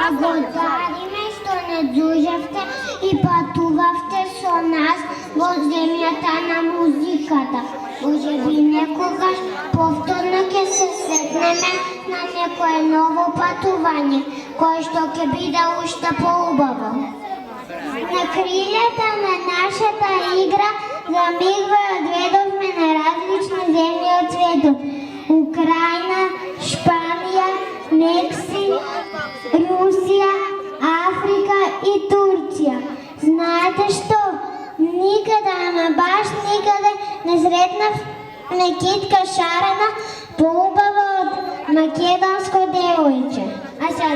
Благодариме што не дојдовте и патувавте со нас во земјата на музиката. Може би некогаш повторно ќе се сретнеме на некое ново патување, кое што ќе биде уште поубаво. На крилјата на нашата игра за миг ве одведовме на различни земји од светот. Украина, Шпанија, Мексик, Русија, Африка и Турција. Знаете што? Никаде, ама баш никаде не сретнавме китка шарена поубава од македонско девојче. А сега